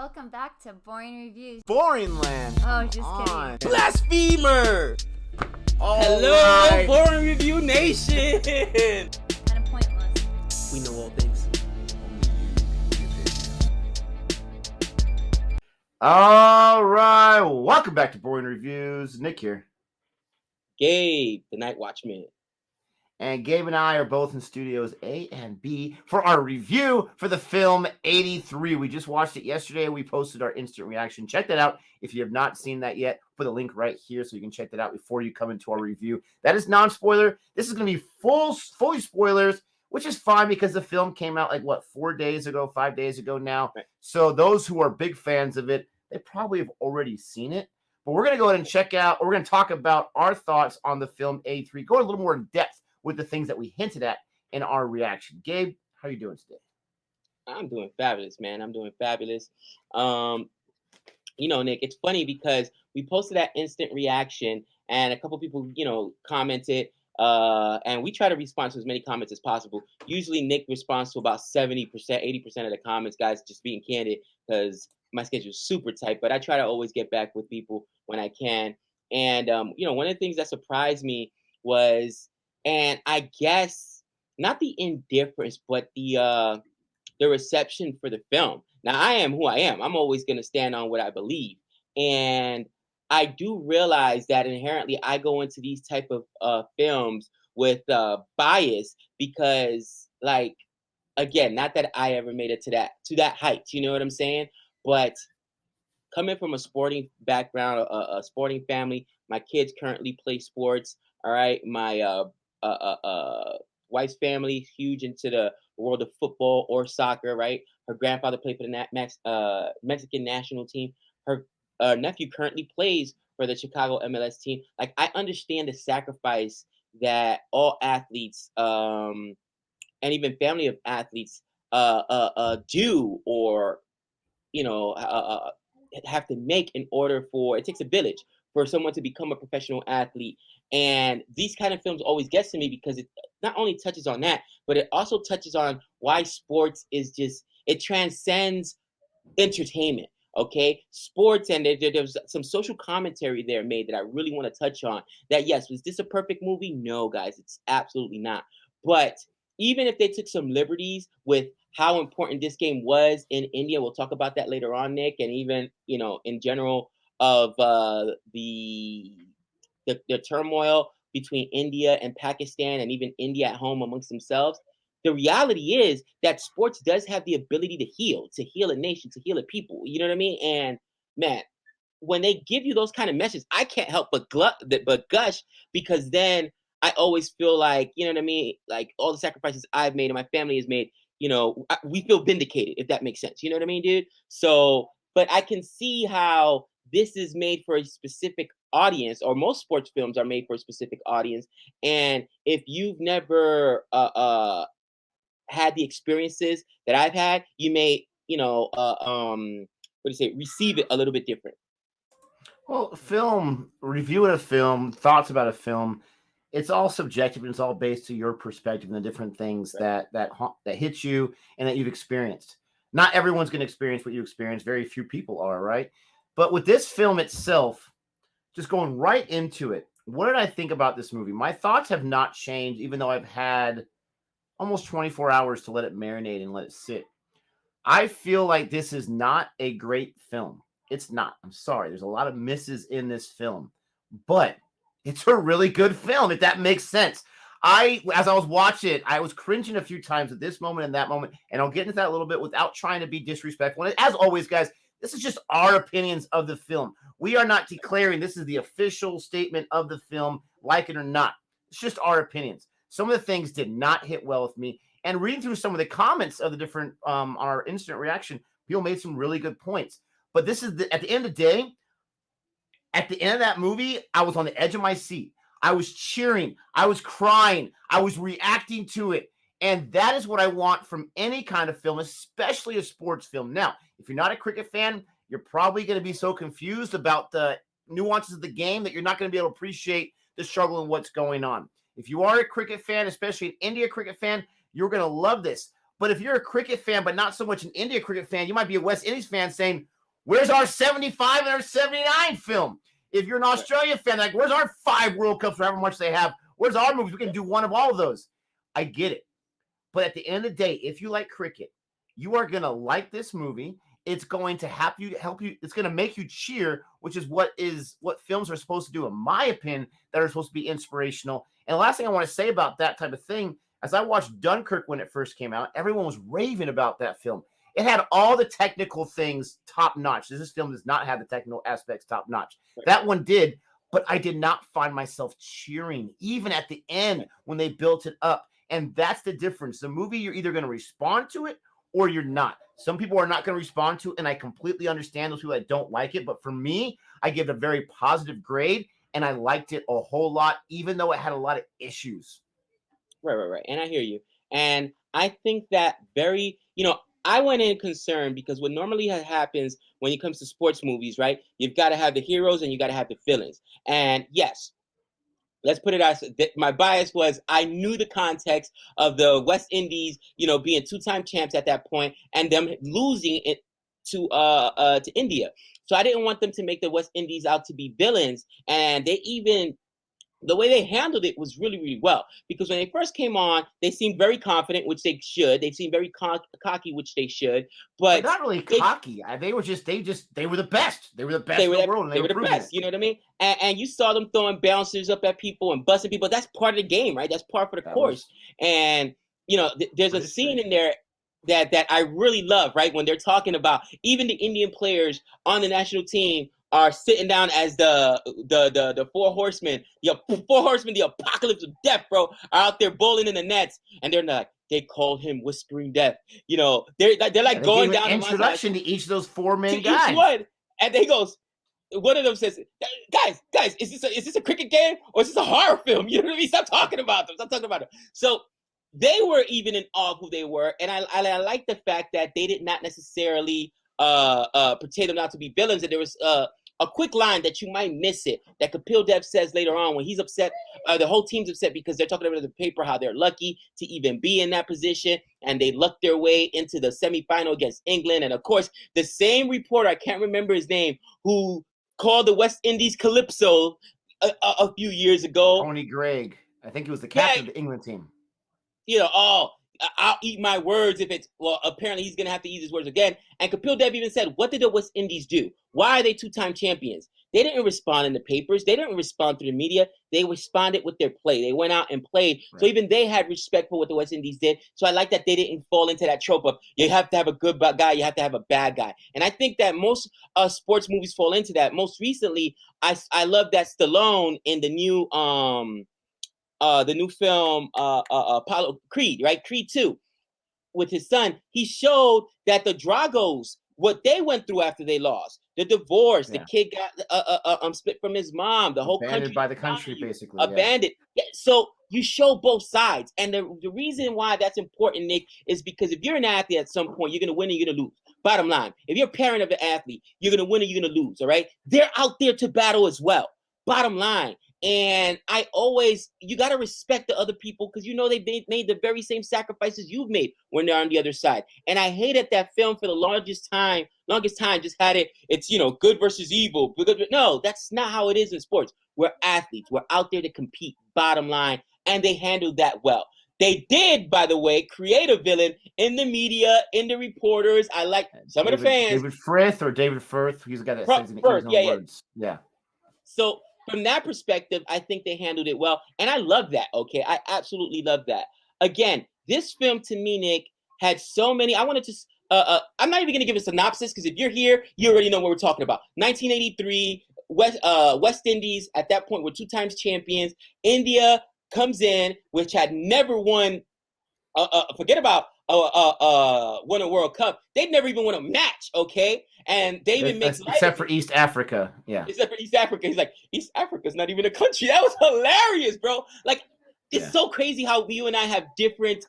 Welcome back to Boring Reviews. Boring land. Oh, just kidding. Blasphemer! All Hello, right. Boring Review Nation! Kind of pointless. We know all things. All right. Welcome back to Boring Reviews. Nick here. Gabe, the Night Watchman. And Gabe and I are both in studios A and B for our review for the film 83. We just watched it yesterday. We posted our instant reaction. Check that out if you have not seen that yet. Put a link right here so you can check that out before you come into our review. That is non-spoiler. This is going to be fully spoilers, which is fine because the film came out 5 days ago now. Right. So those who are big fans of it, they probably have already seen it. But we're going to go ahead and check out, we're going to talk about our thoughts on the film 83. Go a little more in depth with the things that we hinted at in our reaction. Gabe, how are you doing today? I'm doing fabulous, man. I'm doing fabulous. Nick, it's funny because we posted that instant reaction and a couple people, commented. And we try to respond to as many comments as possible. Usually Nick responds to about 70%, 80% of the comments, guys, just being candid, because my schedule is super tight. But I try to always get back with people when I can. And, one of the things that surprised me was, and I guess not the indifference, but the reception for the film. Now, I am who I am. I'm always going to stand on what I believe. And I do realize that inherently I go into these type of films with bias because, again, not that I ever made it to that height. You know what I'm saying? But coming from a sporting background, a sporting family, my kids currently play sports. All right, my wife's family huge into the world of football or soccer. Right, her grandfather played for the Mexican national team. Her nephew currently plays for the Chicago MLS team. I understand the sacrifice that all athletes and even family of athletes do or have to make in order for, it takes a village for someone to become a professional athlete. And these kind of films always gets to me because it not only touches on that, but it also touches on why sports is just, it transcends entertainment. Okay, sports, and there's some social commentary there made that I really want to touch on. That, yes, was this a perfect movie? No, guys, it's absolutely not. But even if they took some liberties with how important this game was in India, we'll talk about that later on, Nick, and even in general of the turmoil between India and Pakistan, and even India at home amongst themselves. The reality is that sports does have the ability to heal a nation, to heal a people. You know what I mean? And man, when they give you those kind of messages, I can't help but gush, because then I always feel like, you know what I mean? Like all the sacrifices I've made and my family has made, we feel vindicated, if that makes sense. You know what I mean, dude? So, but I can see how this is made for a specific audience, or most sports films are made for a specific audience. And if you've never had the experiences that I've had, you may, receive it a little bit different. Well, reviewing a film, thoughts about a film, it's all subjective and it's all based to your perspective and the different things that hit you and that you've experienced. Not everyone's going to experience what you experienced. Very few people are, right? But with this film itself, just going right into it, what did I think about this movie? My thoughts have not changed, even though I've had almost 24 hours to let it marinate and let it sit. I feel like this is not a great film. It's not. I'm sorry. There's a lot of misses in this film, but it's a really good film, if that makes sense. As I was watching it, I was cringing a few times at this moment and that moment, and I'll get into that a little bit without trying to be disrespectful. And as always, guys, this is just our opinions of the film. We are not declaring this is the official statement of the film, like it or not. It's just our opinions. Some of the things did not hit well with me. And reading through some of the comments of the different on our instant reaction, people made some really good points. But this is at the end of the day, at the end of that movie, I was on the edge of my seat. I was cheering. I was crying. I was reacting to it. And that is what I want from any kind of film, especially a sports film. Now, if you're not a cricket fan, you're probably going to be so confused about the nuances of the game that you're not going to be able to appreciate the struggle and what's going on. If you are a cricket fan, especially an India cricket fan, you're going to love this. But if you're a cricket fan, but not so much an India cricket fan, you might be a West Indies fan saying, Where's our 75 and our 79 film? If you're an Australia fan, like, where's our 5 World Cups, or however much they have? Where's our movies? We can do one of all of those. I get it. But at the end of the day, if you like cricket, you are going to like this movie. It's going to help you. It's going to make you cheer, which is what films are supposed to do, in my opinion, that are supposed to be inspirational. And the last thing I want to say about that type of thing, as I watched Dunkirk when it first came out, everyone was raving about that film. It had all the technical things top notch. This film does not have the technical aspects top notch. That one did, but I did not find myself cheering, even at the end when they built it up. And that's the difference. The movie, you're either going to respond to it or you're not. Some people are not going to respond to it, and I completely understand those people that don't like it. But for me, I give it a very positive grade, and I liked it a whole lot, even though it had a lot of issues. Right. And I hear you. And I think that I went in concerned because what normally happens when it comes to sports movies, right? You've got to have the heroes and you got to have the villains. And yes, let's put it as my bias was I knew the context of the West Indies, being 2-time champs at that point and them losing it to India. So I didn't want them to make the West Indies out to be villains. And the way they handled it was really, really well, because when they first came on, they seemed very confident, which they should. They seemed very cocky, which they should. But not really cocky. They were the best. They were the best in the world. And they were the best. You know what I mean? And you saw them throwing bouncers up at people and busting people. That's part of the game, right? That's part of the course. And there's a scene in there that I really love, right? When they're talking about even the Indian players on the national team are sitting down as the 4 horsemen, the apocalypse of death, bro, are out there bowling in the nets, and they're not. They call him Whispering Death. They're like going down an introduction to each of those 4 main guys. Each one, and they goes. One of them says, "Guys, is this a cricket game or is this a horror film? You know what I mean? Stop talking about them. So they were even in awe of who they were, and I like the fact that they did not necessarily portray them not to be villains, and there was a quick line that you might miss it that Kapil Dev says later on when he's upset. The whole team's upset because they're talking about the paper how they're lucky to even be in that position, and they lucked their way into the semifinal against England. And of course, the same reporter, I can't remember his name, who called the West Indies Calypso a few years ago. Tony Gregg. I think he was the captain of the England team. I'll eat my words if it's, well, apparently he's going to have to eat his words again. And Kapil Dev even said, what did the West Indies do? Why are they 2-time champions? They didn't respond in the papers. They didn't respond through the media. They responded with their play. They went out and played. Right. So even they had respect for what the West Indies did. So I like that they didn't fall into that trope of you have to have a good guy, you have to have a bad guy. And I think that most sports movies fall into that. Most recently, I love that Stallone in the new film Apollo Creed, right? Creed 2 with his son. He showed that the Dragos, what they went through after they lost, the divorce, the kid got split from his mom, the whole abandoned country by the country, basically. Abandoned. Yeah. So you show both sides. And the reason why that's important, Nick, is because if you're an athlete at some point, you're going to win and you're going to lose. Bottom line, if you're a parent of an athlete, you're going to win and you're going to lose, all right? They're out there to battle as well. Bottom line. And you got to respect the other people because they made the very same sacrifices you've made when they're on the other side. And I hated that film for the longest time just had it's good versus evil. No, that's not how it is in sports. We're athletes. We're out there to compete, bottom line. And they handled that well. They did, by the way, create a villain in the media, in the reporters. I like some of the fans. David Firth. He's the guy that says in his own words. Yeah. So from that perspective, I think they handled it well. And I love that, okay? I absolutely love that. Again, this film to me, Nick, had so many. I wanted to I'm not even going to give a synopsis because if you're here, you already know what we're talking about. 1983, West Indies, at that point, were 2 times champions. India comes in, which had never won, forget about won a World Cup. They'd never even won a match, okay? And David makes except for East Africa, yeah. Except for East Africa, he's like, East Africa's not even a country. That was hilarious, bro. Like, it's so crazy how you and I have different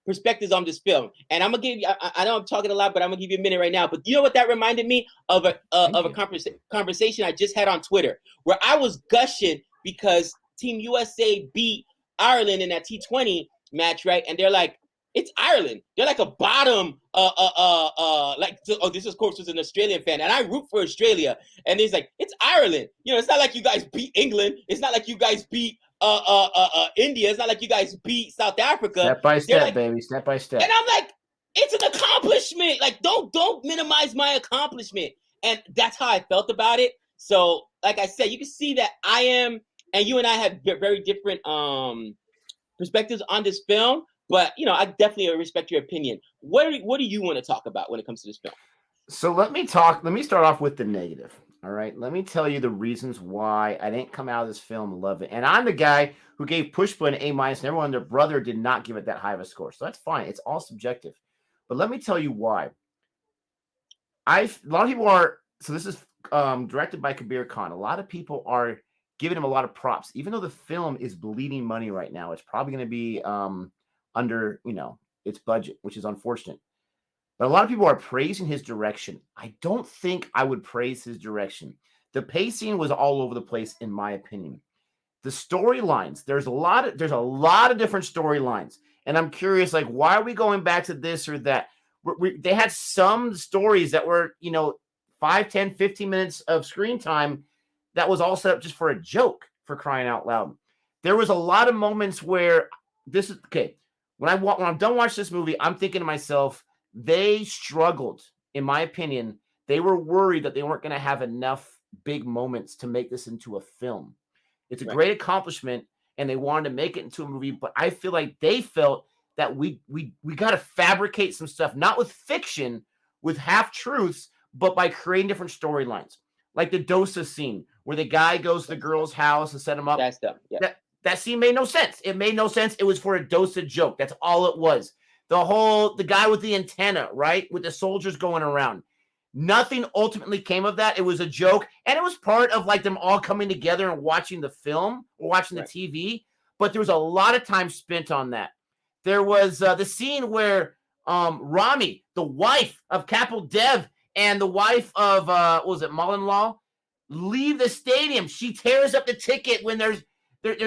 perspectives on this film. And I'm gonna give you. I know I'm talking a lot, but I'm gonna give you a minute right now. But you know what that reminded me of a conversation I just had on Twitter where I was gushing because Team USA beat Ireland in that T20 match, right? And they're like, it's Ireland. They're like a bottom, this is, of course, was an Australian fan, and I root for Australia. And he's like, it's Ireland. You know, it's not like you guys beat England. It's not like you guys beat India. It's not like you guys beat South Africa. Step by step, like, baby. Step by step. And I'm like, it's an accomplishment. Like, don't minimize my accomplishment. And that's how I felt about it. So, like I said, you can see that I am, and you and I have very different perspectives on this film. But, you know, I definitely respect your opinion. What do you want to talk about when it comes to this film? So let me start off with the negative. All right. Let me tell you the reasons why I didn't come out of this film loving it. And I'm the guy who gave Pushpa an A-, and everyone, their brother, did not give it that high of a score. So that's fine. It's all subjective. But let me tell you why. A lot of people are, so this is directed by Kabir Khan. A lot of people are giving him a lot of props, even though the film is bleeding money right now. It's probably going to be under, you know, its budget, which is unfortunate. But a lot of people are praising his direction. I don't think I would praise his direction. The pacing was all over the place, in my opinion. The storylines, there's a lot of different storylines, and I'm curious, like, why are we going back to this or that? They had some stories that were, you know, 5, 10, 15 minutes of screen time that was all set up just for a joke, for crying out loud. There was a lot of moments where this is okay. When I'm done watching this movie, I'm thinking to myself, they struggled, in my opinion. They were worried that they weren't going to have enough big moments to make this into a film. It's a great accomplishment, and they wanted to make it into a movie, but I feel like they felt that we got to fabricate some stuff, not with fiction, with half-truths, but by creating different storylines. Like the Dosa scene, where the guy goes to the girl's house and set him up. That's stuff, yeah. That scene made no sense. It made no sense. It was for a Dosa joke. That's all it was. The guy with the antenna, right? With the soldiers going around. Nothing ultimately came of that. It was a joke. And it was part of like them all coming together and watching the film or watching the TV. But there was a lot of time spent on that. There was the scene where Rami, the wife of Kapil Dev and the wife of, Mullenlaw, leave the stadium. She tears up the ticket when there's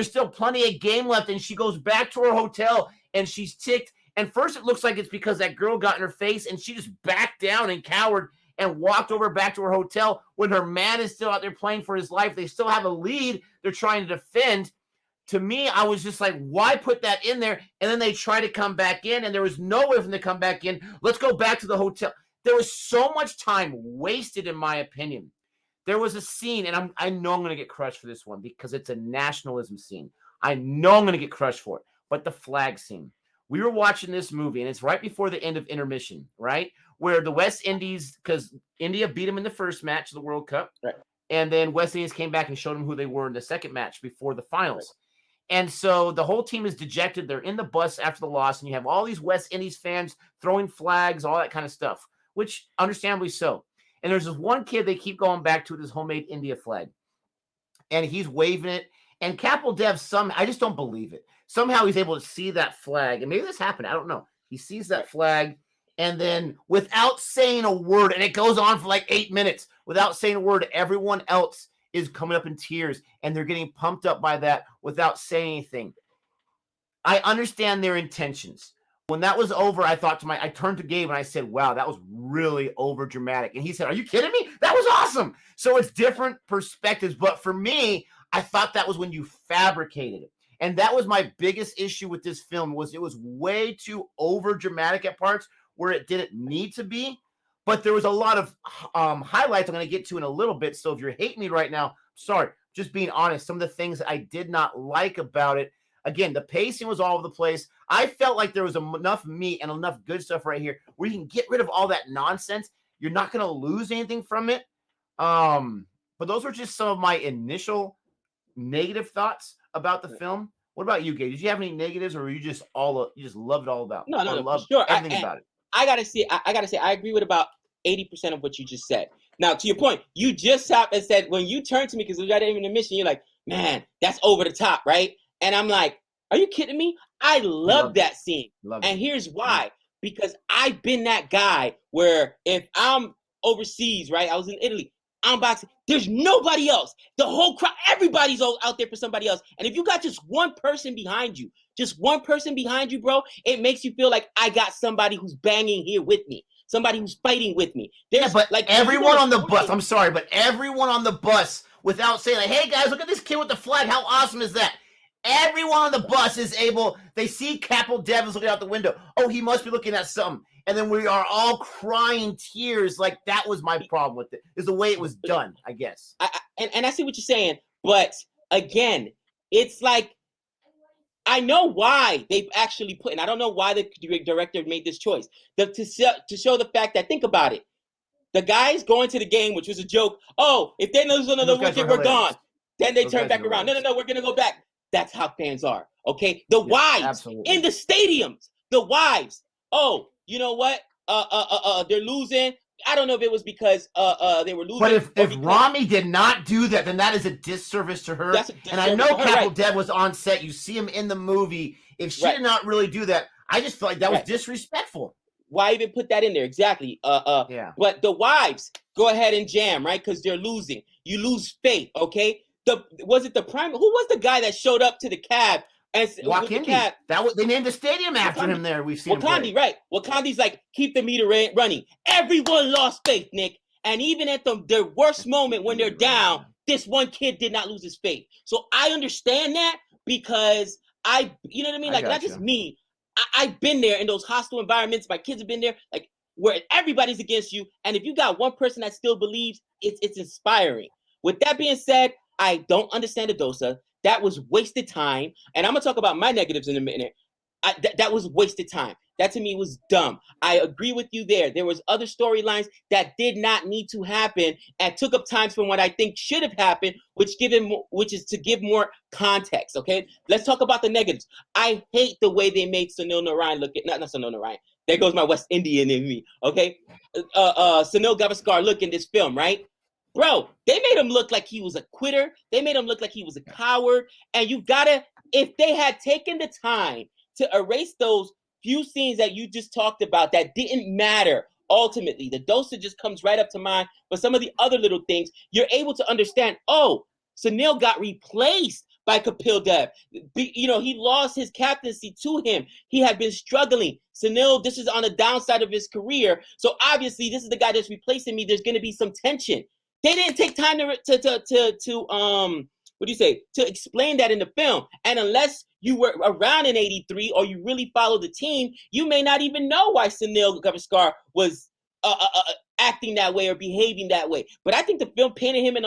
still plenty of game left. And she goes back to her hotel and she's ticked. And first it looks like it's because that girl got in her face and she just backed down and cowered and walked over back to her hotel when her man is still out there playing for his life. They still have a lead they're trying to defend. To me, I was just like, why put that in there? And then they try to come back in, and there was no way for them to come back in. Let's go back to the hotel. There was so much time wasted, in my opinion. There was a scene, and I know I'm going to get crushed for this one because it's a nationalism scene. I know I'm going to get crushed for it, but the flag scene. We were watching this movie, and it's right before the end of intermission, right? Where the West Indies, because India beat them in the first match of the World Cup, right. And then West Indies came back and showed them who they were in the second match before the finals. Right. And so the whole team is dejected. They're in the bus after the loss, and you have all these West Indies fans throwing flags, all that kind of stuff, which understandably so. And there's this one kid they keep going back to with his homemade India flag, and he's waving it. And Kapil Dev, I just don't believe it. Somehow he's able to see that flag, and maybe this happened. I don't know. He sees that flag, and then without saying a word, and it goes on for like 8 minutes, without saying a word, everyone else is coming up in tears, and they're getting pumped up by that without saying anything. I understand their intentions. When that was over, I turned to Gabe and I said, wow, that was really over dramatic. And he said, are you kidding me? That was awesome. So it's different perspectives. But for me, I thought that was when you fabricated it. And that was my biggest issue with this film, was it was way too over dramatic at parts where it didn't need to be. But there was a lot of highlights I'm going to get to in a little bit. So if you're hating me right now, sorry, just being honest. Some of the things that I did not like about it. Again, the pacing was all over the place. I felt like there was enough meat and enough good stuff right here where you can get rid of all that nonsense. You're not going to lose anything from it. But those were just some of my initial negative thoughts about the film. What about you, Gabe? Did you have any negatives, or were you just loved it all about? No, for sure. Everything about it. I gotta say, I agree with about 80% of what you just said. Now, to your point, you just stopped and said, when you turned to me, because we got in the mission, you're like, man, that's over the top, right? And I'm like, are you kidding me? I love that scene. And here's why. Because I've been that guy where if I'm overseas, right? I was in Italy, I'm boxing. There's nobody else. The whole crowd, everybody's out there for somebody else. And if you got just one person behind you, just one person behind you, bro, it makes you feel like I got somebody who's banging here with me, somebody who's fighting with me. There's but like everyone on the bus, I'm sorry, but everyone on the bus, without saying like, hey guys, look at this kid with the flag, how awesome is that? Everyone on the bus is able, they see Capital Devils looking out the window. Oh, he must be looking at something. And then we are all crying tears. Like, that was my problem with it, is the way it was done, I guess. And I see what you're saying. But again, it's like, I know why they've actually put, and I don't know why the director made this choice. To show the fact that, think about it. The guys going to the game, which was a joke. Oh, if they lose another wicket, we're gone. Then they turn back around. No, we're going to go back. That's how fans are, okay? The wives absolutely. In the stadiums, the wives. Oh, you know what? They're losing. I don't know if it was because they were losing. But if Rami did not do that, then that is a disservice to her. And I know Capital Dev was on set. You see him in the movie. If she did not really do that, I just feel like that was disrespectful. Why even put that in there? Exactly. Yeah. But the wives go ahead and jam, right? Because they're losing. You lose faith, okay? Was it the prime? Who was the guy that showed up to the cab? And Wakindi. They named the stadium after him there. We've seen Wakindi, right? Wakandi's like, keep the meter running. Everyone lost faith, Nick. And even at their worst moment when they're down, this one kid did not lose his faith. So I understand that because you know what I mean? Like, not just me. I've been there in those hostile environments. My kids have been there, like, where everybody's against you. And if you got one person that still believes, it's inspiring. With that being said, I don't understand the Dosa. That was wasted time. And I'm going to talk about my negatives in a minute. That was wasted time. That to me was dumb. I agree with you there. There was other storylines that did not need to happen and took up time from what I think should have happened, which is to give more context, okay? Let's talk about the negatives. I hate the way they made Sunil Narayan look at, not Sunil Narayan. There goes my West Indian in me, okay? Sunil Gavaskar look in this film, right? Bro, they made him look like he was a quitter. They made him look like he was a coward. And you gotta, if they had taken the time to erase those few scenes that you just talked about that didn't matter, ultimately, the Dosa just comes right up to mind. But some of the other little things, you're able to understand, oh, Sunil got replaced by Kapil Dev. You know, he lost his captaincy to him. He had been struggling. Sunil, this is on the downside of his career. So obviously, this is the guy that's replacing me. There's going to be some tension. They didn't take time to explain that in the film. And unless you were around in 83 or you really followed the team, you may not even know why Sunil Gavaskar was acting that way or behaving that way. But I think the film painted him in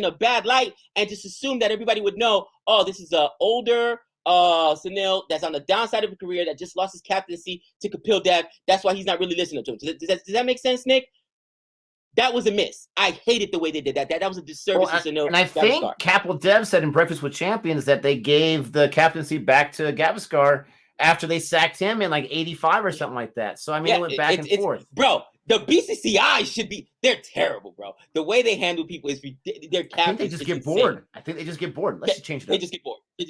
a bad light and just assumed that everybody would know, oh, this is an older Sunil that's on the downside of his career that just lost his captaincy to Kapil Dev. That's why he's not really listening to him. Does that make sense, Nick? That was a miss. I hated the way they did that. That was a disservice to Sunil. And I think Capital Dev said in Breakfast with Champions that they gave the captaincy back to Gavaskar after they sacked him in like 85 or something like that. So, I mean, it went back and forth. Bro, the BCCI should be, they're terrible, bro. The way they handle people is their captains. I think they just get bored. Let's change it up. They just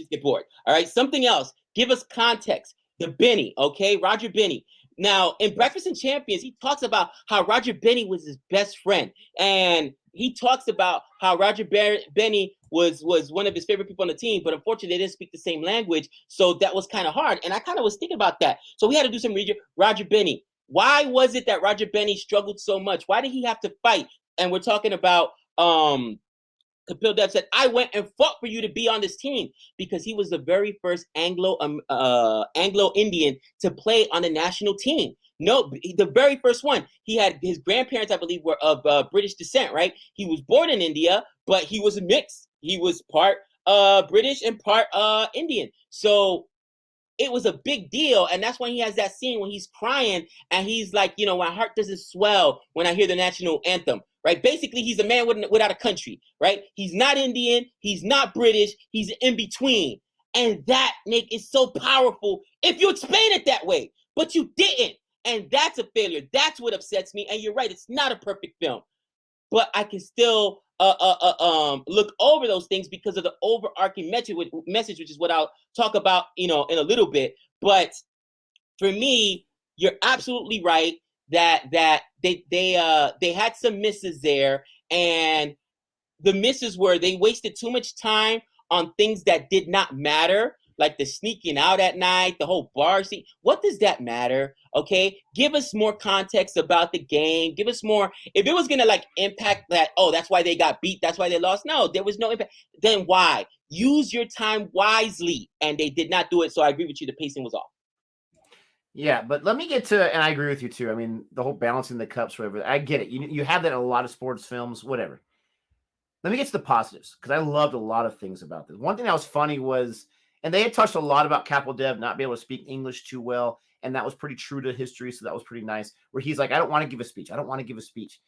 get bored. All right, something else. Give us context. The Benny, okay? Roger Benny. Now, in Breakfast and Champions, he talks about how Roger Benny was his best friend. And he talks about how Roger Benny was one of his favorite people on the team, but unfortunately, they didn't speak the same language. So that was kind of hard. And I kind of was thinking about that. So we had to do some Roger Benny. Why was it that Roger Benny struggled so much? Why did he have to fight? And we're talking about Kapil Dev said, I went and fought for you to be on this team because he was the very first Anglo-Indian to play on the national team. No, the very first one. He had his grandparents, I believe, were of British descent, right? He was born in India, but he was mixed. He was part British and part Indian. So it was a big deal. And that's when he has that scene when he's crying and he's like, you know, my heart doesn't swell when I hear the national anthem. Right? Basically, he's a man without a country, right? He's not Indian. He's not British. He's in between. And that, Nick, is so powerful if you explain it that way. But you didn't. And that's a failure. That's what upsets me. And you're right. It's not a perfect film. But I can still look over those things because of the overarching message, which is what I'll talk about, you know, in a little bit. But for me, you're absolutely right. That they had some misses there, and the misses were they wasted too much time on things that did not matter. like the sneaking out at night, the whole bar scene. What does that matter? Okay, give us more context about the game. Give us more. If it was gonna like impact that, oh, that's why they got beat, that's why they lost. No, there was no impact. Then why? Use your time wisely, and they did not do it. So I agree with you. The pacing was off. Yeah, but let me get to, and I agree with you too. I mean, the whole balancing the cups, whatever. I get it. You have that in a lot of sports films, whatever. Let me get to the positives because I loved a lot of things about this. One thing that was funny was, and they had touched a lot about Kaplev not being able to speak English too well, and that was pretty true to history, so that was pretty nice. Where he's like, I don't want to give a speech. I don't want to give a speech.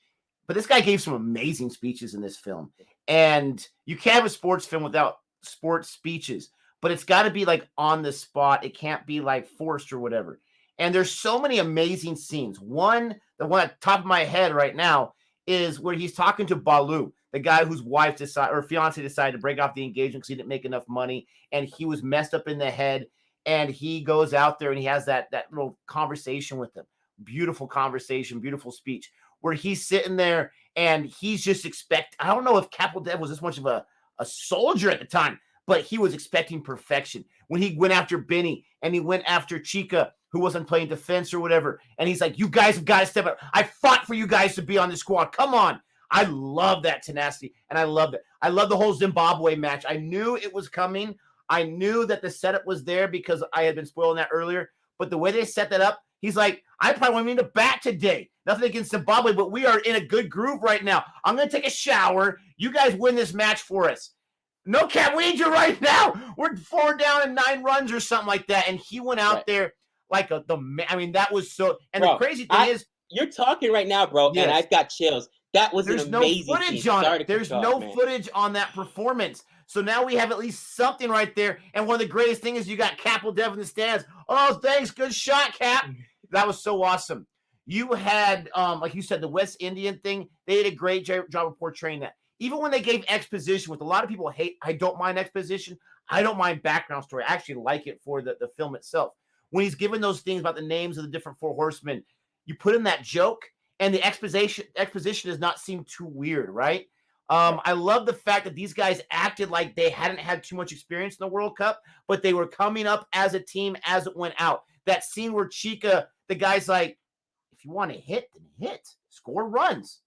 But this guy gave some amazing speeches in this film. And you can't have a sports film without sports speeches, but it's got to be like on the spot. It can't be like forced or whatever. And there's so many amazing scenes. The one at the top of my head right now is where he's talking to Balu, the guy whose wife fiance decided to break off the engagement because he didn't make enough money and he was messed up in the head. And he goes out there and he has that little conversation with him. Beautiful conversation, beautiful speech, where he's sitting there and he's just I don't know if Kaplev was this much of a soldier at the time, but he was expecting perfection. When he went after Benny and he went after Chica, who wasn't playing defense or whatever, and he's like, you guys have got to step up. I fought for you guys to be on the squad. Come on. I love that tenacity, and I love it. I love the whole Zimbabwe match. I knew it was coming. I knew that the setup was there because I had been spoiling that earlier, but the way they set that up, he's like, I probably won't need to bat today. Nothing against Zimbabwe, but we are in a good groove right now. I'm going to take a shower. You guys win this match for us. No, Cap, we need you right now. We're 4 down and 9 runs or something like that. And he went out there like that was so. And the crazy thing is, you're talking right now, bro, and I've got chills. That was an amazing footage on it. There's no footage on that performance. So now we have at least something right there. And one of the greatest things is you got Kaplev in the stands. Oh, thanks. Good shot, Cap. That was so awesome. You had, like you said, the West Indian thing. They did a great job of portraying that. Even when they gave exposition, which a lot of people hate, I don't mind exposition. I don't mind background story. I actually like it for the film itself. When he's given those things about the names of the different 4 horsemen, you put in that joke, and the exposition does not seem too weird, right? I love the fact that these guys acted like they hadn't had too much experience in the World Cup, but they were coming up as a team as it went out. That scene where Chica, the guy's like, if you want to hit, then hit. Score runs.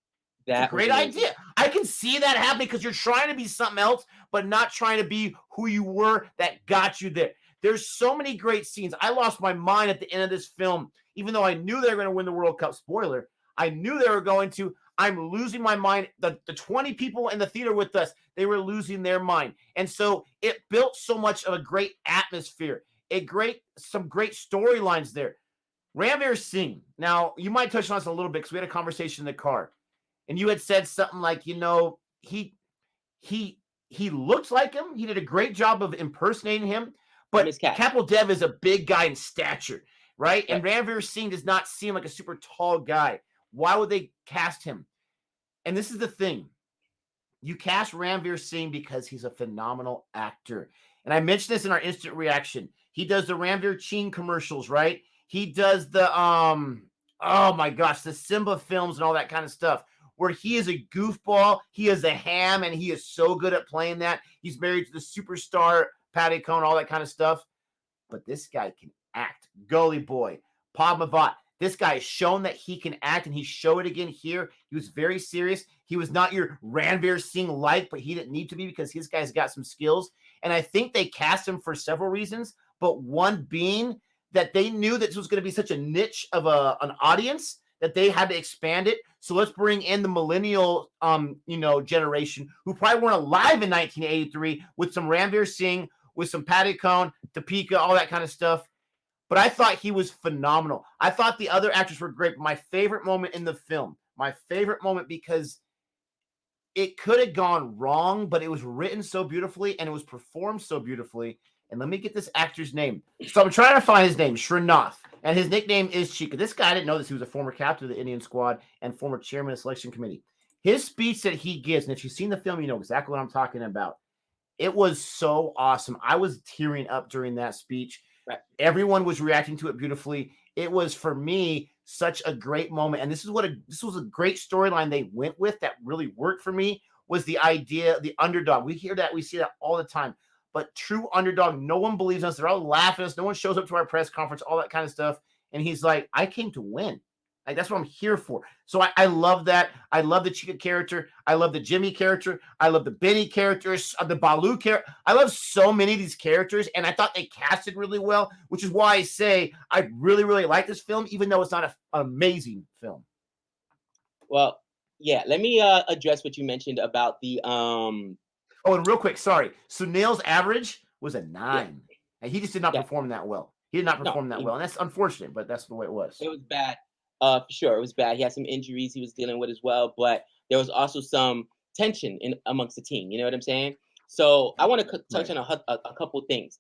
That's a great idea. I can see that happening because you're trying to be something else, but not trying to be who you were that got you there. There's so many great scenes. I lost my mind at the end of this film, even though I knew they were going to win the World Cup. Spoiler. I knew they were going to. I'm losing my mind. The 20 people in the theater with us, they were losing their mind. And so it built so much of a great atmosphere, some great storylines there. Ranveer Singh. Now, you might touch on this a little bit because we had a conversation in the car. And you had said something like, he looked like him. He did a great job of impersonating him. But Kaplev is a big guy in stature, right? And Ranveer Singh does not seem like a super tall guy. Why would they cast him? And this is the thing. You cast Ranveer Singh because he's a phenomenal actor. And I mentioned this in our instant reaction. He does the Ranveer Singh commercials, right? He does the, oh my gosh, the Simba films and all that kind of stuff, where he is a goofball. He is a ham, and he is so good at playing that. He's married to the superstar Patty Cone, all that kind of stuff. But this guy can act. Gully Boy, Padmavat. This guy has shown that he can act, and he showed it again here. He was very serious. He was not your Ranveer Singh like, but he didn't need to be because his guy's got some skills. And I think they cast him for several reasons, but one being that they knew that this was going to be such a niche of an audience that they had to expand it. So let's bring in the millennial, generation who probably weren't alive in 1983 with some Ranveer Singh, with some Patty Cone, Topeka, all that kind of stuff. But I thought he was phenomenal. I thought the other actors were great. My favorite moment in the film, because it could have gone wrong, but it was written so beautifully and it was performed so beautifully. And let me get this actor's name. So I'm trying to find his name, Srinath. And his nickname is Chica. This guy, I didn't know this. He was a former captain of the Indian squad and former chairman of the selection committee. His speech that he gives, and if you've seen the film, you know exactly what I'm talking about. It was so awesome. I was tearing up during that speech. Right. Everyone was reacting to it beautifully. It was, for me, such a great moment. And this was a great storyline they went with that really worked for me, was the idea, the underdog. We hear that, we see that all the time. but true underdog. No one believes us. They're all laughing at us. No one shows up to our press conference, all that kind of stuff. And he's like, I came to win. Like, that's what I'm here for. So I love that. I love the Chica character. I love the Jimmy character. I love the Benny characters, the Baloo character. I love so many of these characters, and I thought they casted really well, which is why I say I really, really like this film, even though it's not an amazing film. Well, yeah, let me address what you mentioned about the Oh, and real quick, sorry. Sunil's average was a 9. Yeah. And he just did not perform that well. He did not perform that well. And that's unfortunate, but that's the way it was. It was bad. For sure, it was bad. He had some injuries he was dealing with as well, but there was also some tension amongst the team. You know what I'm saying? So I want to touch on a couple things.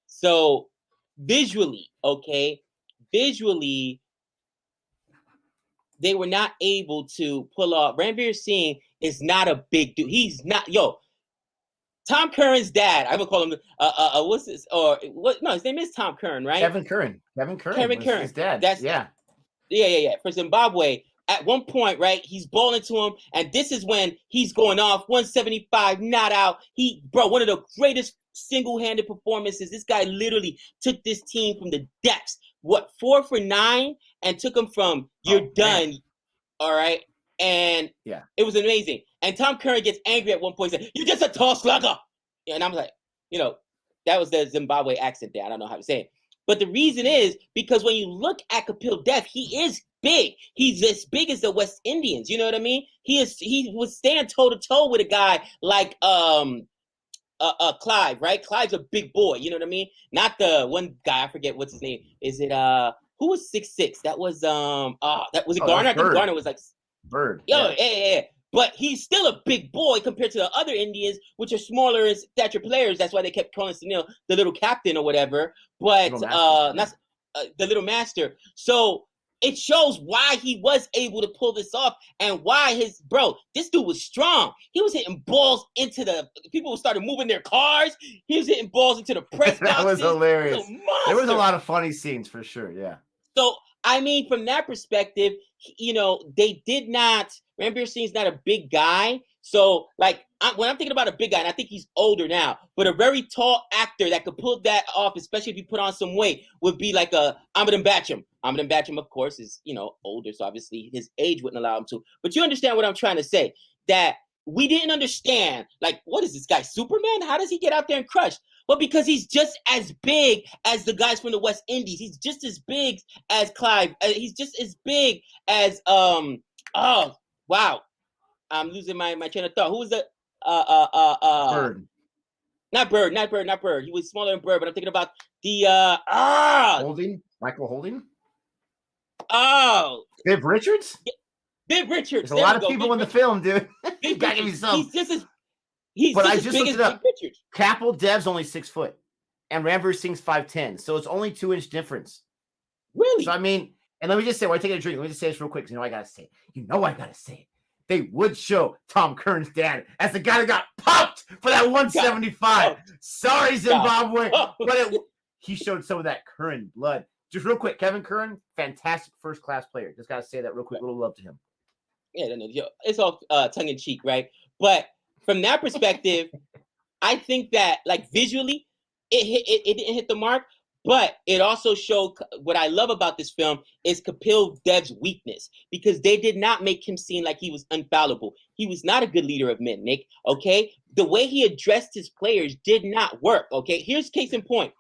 So visually, they were not able to pull off. Ranveer Singh is not a big dude. He's not, Tom Curran's dad. I would call him, what's this? Or what? No, his name is Tom Curran, right? Kevin Curran. His dad. Yeah. For Zimbabwe, at one point, right, he's bowling to him, and this is when he's going off 175, not out. One of the greatest single-handed performances. This guy literally took this team from the depths. 4 for 9, and took him from you're done. Man. All right. And it was amazing. And Tom Curran gets angry at one point and said, "You're just a tall slugger." And I'm like, that was the Zimbabwe accent there. I don't know how to say it. But the reason is because when you look at Kapil Dev, he is big. He's as big as the West Indians. You know what I mean? He would stand toe to toe with a guy like Clive, right? Clive's a big boy. You know what I mean? Not the one guy, I forget what's his name. Is it who was 6'6"? That was Garner. I think Garner was like Bird. Yeah. But he's still a big boy compared to the other Indians, which are smaller in stature players. That's why they kept calling Sunil the little captain or whatever. But not the little master. So it shows why he was able to pull this off and why this dude was strong. He was hitting balls into people started moving their cars. He was hitting balls into the press boxes. That was hilarious. There was a lot of funny scenes for sure. Yeah. So, I mean, from that perspective, they did not. Ranveer Singh's not a big guy. So, like, when I'm thinking about a big guy, and I think he's older now, but a very tall actor that could pull that off, especially if you put on some weight, would be like Amitabh Bachchan. Amitabh Bachchan, of course, is, older, so obviously his age wouldn't allow him to. But you understand what I'm trying to say, that we didn't understand, like, what is this guy, Superman? How does he get out there and crush? Well, because he's just as big as the guys from the West Indies. He's just as big as Clive. He's just as big as, wow. I'm losing my train of thought. Who was the Bird? Not Bird. He was smaller than Bird, but I'm thinking about the Holding? Michael Holding? Oh, Viv Richards? Viv Richards. There's a lot of people in the film, dude. You gotta give me some. He's just as big as Viv Richards. Kapil Dev's only 6 foot, and Ranveer Singh's 5'10", so it's only 2-inch difference. Really? So I mean, and let me just say, while I take a drink, let me just say this real quick. I gotta say it. They would show Tom Curran's dad as the guy that got popped for that 175. Sorry, Zimbabwe, but he showed some of that Curran blood. Just real quick, Kevin Curran, fantastic first-class player. Just gotta say that real quick. Little love to him. Yeah, it's all tongue in cheek, right? But from that perspective, I think that, like, visually, it didn't hit the mark. But it also showed what I love about this film is Kapil Dev's weakness, because they did not make him seem like he was infallible. He was not a good leader of men, Nick. Okay, the way he addressed his players did not work. Okay, here's case in point.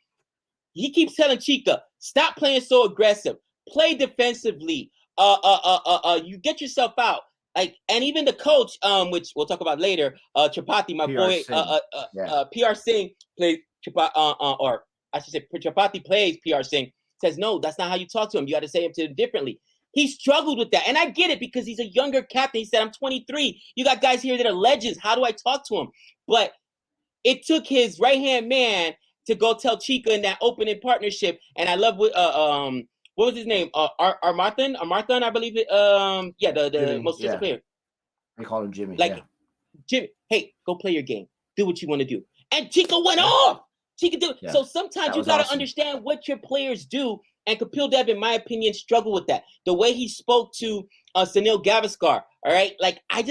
He keeps telling Chica, "Stop playing so aggressive. Play defensively. You get yourself out." Like, and even the coach, which we'll talk about later, Chapati, my boy, PR Singh played Chapati, I should say Chapati plays PR Singh, says, "No, that's not how you talk to him. You got to say it to him differently." He struggled with that. And I get it because he's a younger captain. He said, "I'm 23. You got guys here that are legends. How do I talk to him?" But it took his right-hand man to go tell Chica in that opening partnership. And I love what was his name? Armathan, I believe it. The Jimmy, most recent player. They call him Jimmy. Jimmy, hey, go play your game. Do what you want to do. And Chica went off. She could do it. Yeah, so sometimes you got to understand what your players do. And Kapil Dev, in my opinion, struggled with that. The way he spoke to Sunil Gavaskar, all right? Like, I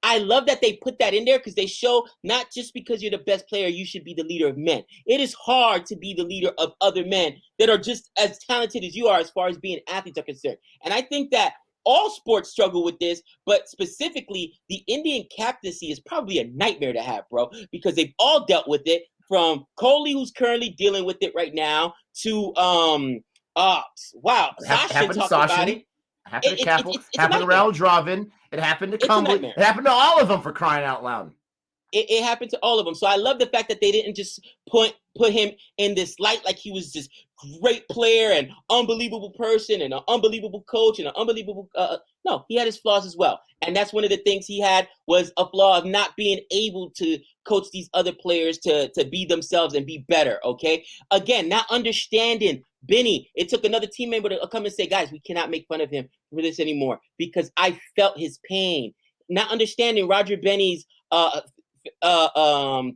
I love that they put that in there because they show not just because you're the best player, you should be the leader of men. It is hard to be the leader of other men that are just as talented as you are as far as being athletes are concerned. And I think that all sports struggle with this, but specifically the Indian captaincy is probably a nightmare to have, bro, because they've all dealt with it, from Kohli, who's currently dealing with it right now, to Sachin talked about it. It happened to Kapil. It happened to Raul Dravid. It happened to Kumble. It happened to all of them, for crying out loud. It happened to all of them. So I love the fact that they didn't just put him in this light like he was this great player and unbelievable person and an unbelievable coach and an unbelievable no, he had his flaws as well. And that's one of the things he had, was a flaw of not being able to coach these other players to be themselves and be better, okay? Again, not understanding Benny. It took another team member to come and say, guys, we cannot make fun of him for this anymore because I felt his pain. Not understanding Roger Benny's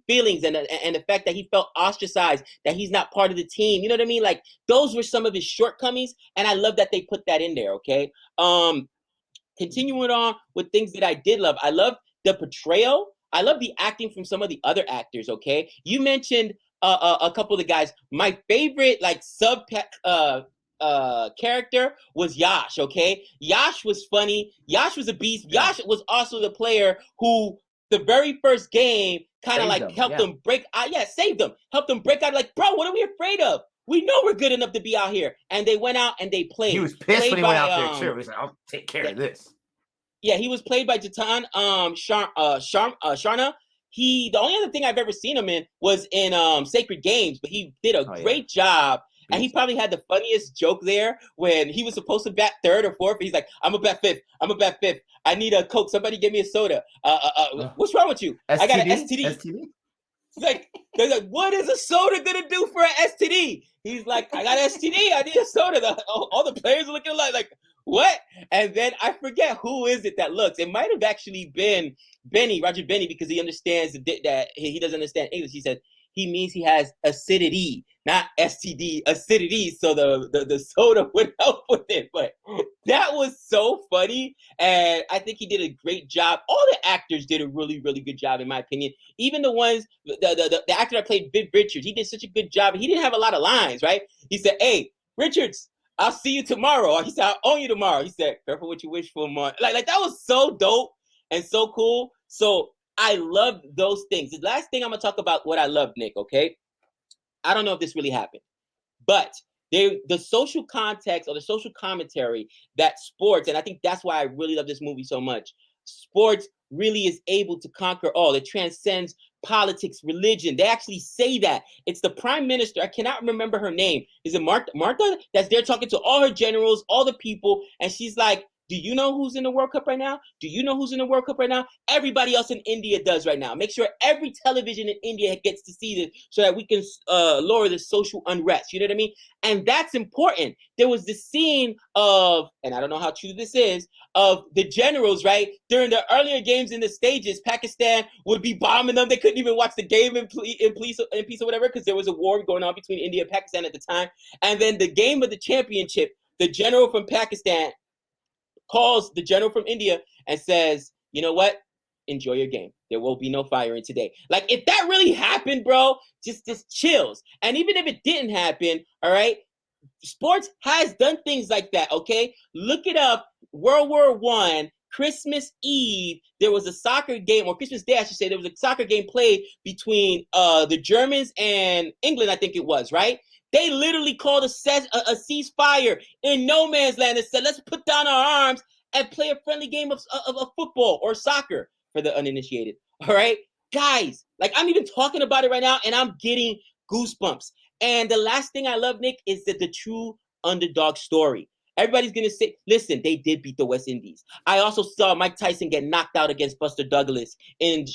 feelings and the fact that he felt ostracized, that he's not part of the team. You know what I mean? Like, those were some of his shortcomings, and I love that they put that in there, okay? Continuing on with things that I did love. I love the portrayal. I love the acting from some of the other actors, okay? You mentioned a couple of the guys. My favorite, like, character was Yash, okay? Yash was funny. Yash was a beast. Yash was also the player who, the very first game, kind of like helped them break out. Yeah, saved them. Helped them break out. Like, bro, what are we afraid of? We know we're good enough to be out here. And they went out and they played. He was pissed when he went out there, too. He's like, I'll take care of this. Yeah, he was played by Jatan Sharna. The only other thing I've ever seen him in was in Sacred Games, but he did a great job. And he probably had the funniest joke there when he was supposed to bat third or fourth. But he's like, I'm a bat fifth. I need a Coke. Somebody give me a soda. What's wrong with you? STD? I got an STD. They're like, what is a soda gonna do for an STD? He's like, I got an STD. I need a soda. All the players are looking like, what? And then I forget who is it that looks. It might have actually been Roger Benny, because he understands that he doesn't understand English. He said he means he has acidity, not STD, acidity. So the soda would help with it. But that was so funny. And I think he did a great job. All the actors did a really, really good job, in my opinion. Even the ones, the actor that played Viv Richards, he did such a good job. He didn't have a lot of lines, right? He said, hey, Richards, I'll see you tomorrow. He said, I'll own you tomorrow. He said, careful what you wish for, man. Like that was so dope and so cool. So I love those things. The last thing I'm going to talk about what I love, Nick, okay? I don't know if this really happened, but the social context or the social commentary that sports, and I think that's why I really love this movie so much, sports really is able to conquer all. It transcends politics, religion. They actually say that. It's the prime minister. I cannot remember her name. Is it Martha? That's there talking to all her generals, all the people. And she's like, do you know who's in the World Cup right now? Do you know who's in the World Cup right now? Everybody else in India does right now. Make sure every television in India gets to see this so that we can lower the social unrest. You know what I mean? And that's important. There was this scene of, and I don't know how true this is, of the generals, right? During the earlier games in the stages, Pakistan would be bombing them. They couldn't even watch the game in peace or whatever, because there was a war going on between India and Pakistan at the time. And then the game of the championship, the general from Pakistan calls the general from India and says, you know what? Enjoy your game. There will be no firing today. Like, if that really happened, bro, just chills. And even if it didn't happen, all right, sports has done things like that, okay? Look it up. World War I, Christmas Eve, there was a soccer game, or Christmas Day, I should say, there was a soccer game played between the Germans and England, I think it was, right? They literally called a ceasefire in no man's land and said, let's put down our arms and play a friendly game of football or soccer for the uninitiated. All right, guys, like, I'm even talking about it right now and I'm getting goosebumps. And the last thing I love, Nick, is that the true underdog story. Everybody's going to say, listen, they did beat the West Indies. I also saw Mike Tyson get knocked out against Buster Douglas in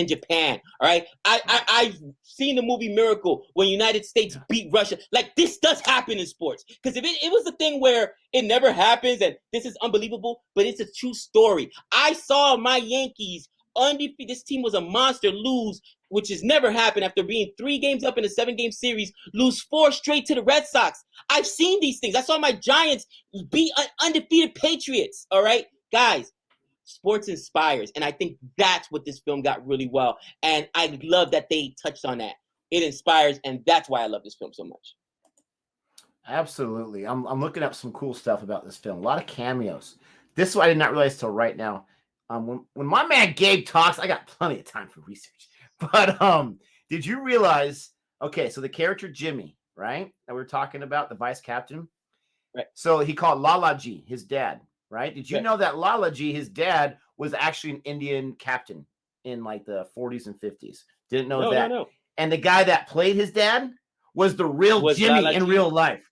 Japan. All right. I've seen the movie Miracle when United States beat Russia. Like, this does happen in sports. Because if it was a thing where it never happens and this is unbelievable, but it's a true story. I saw my Yankees undefeated. This team was a monster, lose, which has never happened after being 3 games up in a 7-game series, lose 4 straight to the Red Sox. I've seen these things. I saw my Giants beat undefeated Patriots. All right, guys, Sports inspires, and I think that's what this film got really well. And I love that they touched on that. It inspires, and that's why I love this film so much. Absolutely. I'm looking up some cool stuff about this film. A lot of cameos. This one I did not realize till right now. When my man Gabe talks, I got plenty of time for research. But did you realize? Okay, so the character Jimmy, right, that we're talking about, the vice captain. Right. So he called Lalaji his dad, right? Did you Right. know that Lalaji, his dad, was actually an Indian captain in like the 40s and 50s? Didn't know that. No. And the guy that played his dad was the real Was Jimmy Lalaji? in real life.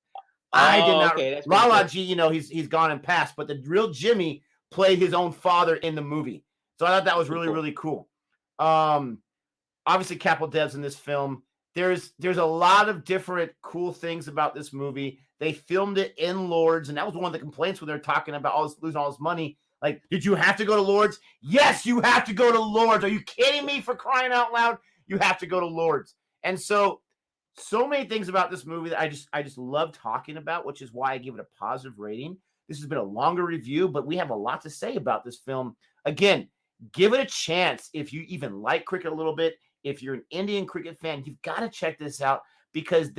I did not. Okay, that's pretty cool. Lalaji, you know, he's gone and passed, but the real Jimmy played his own father in the movie. So I thought that was really, really cool. Obviously, Capital Devs in this film. There's a lot of different cool things about this movie. They filmed it in Lourdes, and that was one of the complaints when they're talking about losing all this money. Like, did you have to go to Lourdes? Yes, you have to go to Lourdes. Are you kidding me? For crying out loud, you have to go to Lourdes. And so many things about this movie that I just love talking about, which is why I give it a positive rating. This has been a longer review, but we have a lot to say about this film. Again, give it a chance if you even like cricket a little bit. If you're an Indian cricket fan, you've got to check this out because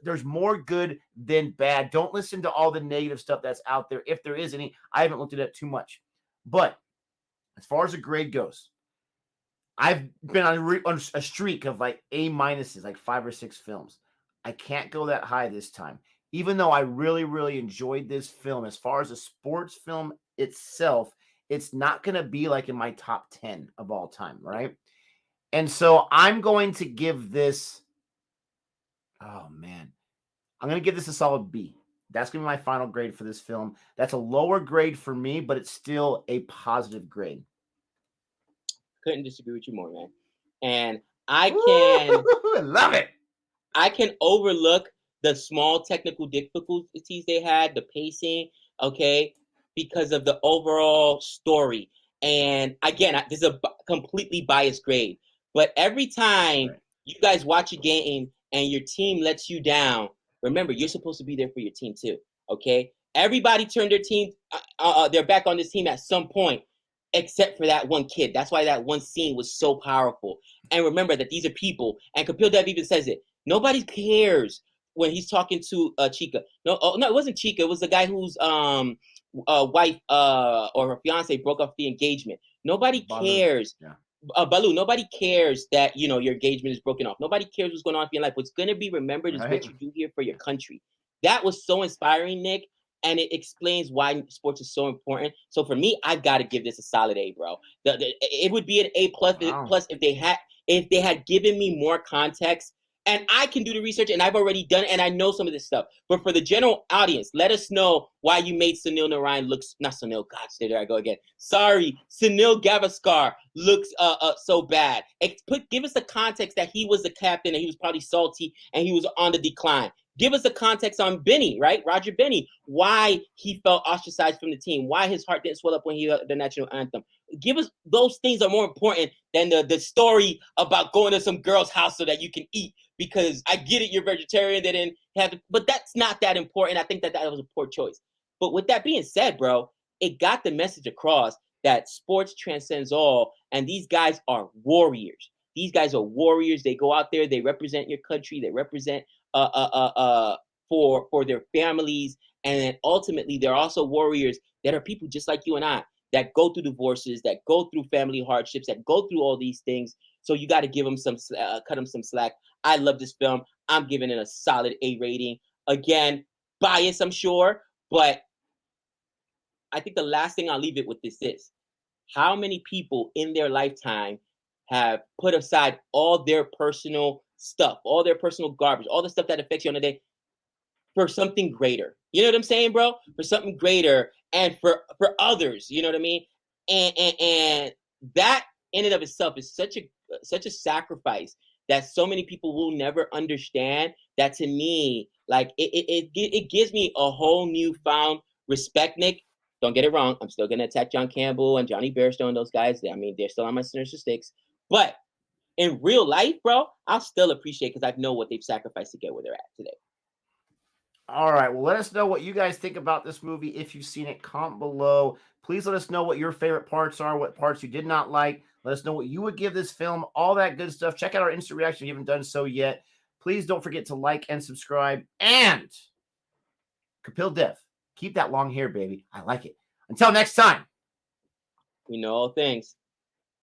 there's more good than bad. Don't listen to all the negative stuff that's out there. If there is any, I haven't looked at it too much. But as far as the grade goes, I've been on a streak of like A minuses, like 5 or 6 films. I can't go that high this time, even though I really, really enjoyed this film. As far as a sports film itself, it's not going to be like in my top 10 of all time, right? And so I'm going to give this, oh man, I'm going to give this a solid B. That's going to be my final grade for this film. That's a lower grade for me, but it's still a positive grade. Couldn't disagree with you more, man. And I can love it. I can overlook the small technical difficulties they had, the pacing, okay, because of the overall story. And again, this is a completely biased grade. But every time you guys watch a game and your team lets you down, remember, you're supposed to be there for your team too, okay? Everybody turned their team, their back on this team at some point, except for that one kid. That's why that one scene was so powerful. And remember that these are people, and Kapil Dev even says it. Nobody cares when he's talking to Chica. No, it wasn't Chica. It was the guy whose wife or her fiance broke off the engagement. Nobody cares. Yeah. Balu, nobody cares that, you know, your engagement is broken off. Nobody cares what's going on in your life. What's going to be remembered is what you do here for your country. That was so inspiring, Nick, and it explains why sports is so important. So for me, I've got to give this a solid A, bro. It would be an A plus if they had given me more context. And I can do the research, and I've already done it, and I know some of this stuff. But for the general audience, let us know why you made Sunil Narayan not Sunil, gosh, there I go again. Sorry, Sunil Gavaskar looks so bad. Give us the context that he was the captain, and he was probably salty, and he was on the decline. Give us the context on Benny, right? Roger Benny, why he felt ostracized from the team, why his heart didn't swell up when he heard the national anthem. Give us those things are more important than the story about going to some girl's house so that you can eat. Because I get it, you're vegetarian, they didn't have to, but that's not that important. I think that was a poor choice. But with that being said, bro, it got the message across that sports transcends all, and these guys are warriors. These guys are warriors. They go out there, they represent your country, they represent for their families, and then ultimately they're also warriors that are people just like you and I that go through divorces, that go through family hardships, that go through all these things. So you got to give them cut them some slack. I love this film. I'm giving it a solid A rating. Again, bias, I'm sure, but I think the last thing I'll leave it with this is how many people in their lifetime have put aside all their personal stuff, all their personal garbage, all the stuff that affects you on the day for something greater. You know what I'm saying, bro? For something greater and for others, you know what I mean? And that in and of itself is such a sacrifice that so many people will never understand. That to me, like it gives me a whole newfound respect, Nick. Don't get it wrong. I'm still gonna attack John Campbell and Johnny Bairstow and those guys. I mean, they're still on my sinister sticks. But in real life, bro, I'll still appreciate because I know what they've sacrificed to get where they're at today. All right. Well, let us know what you guys think about this movie. If you've seen it, comment below. Please let us know what your favorite parts are, what parts you did not like. Let us know what you would give this film, all that good stuff. Check out our instant reaction if you haven't done so yet. Please don't forget to like and subscribe. And Kapil Dev, keep that long hair, baby. I like it. Until next time. We know all things.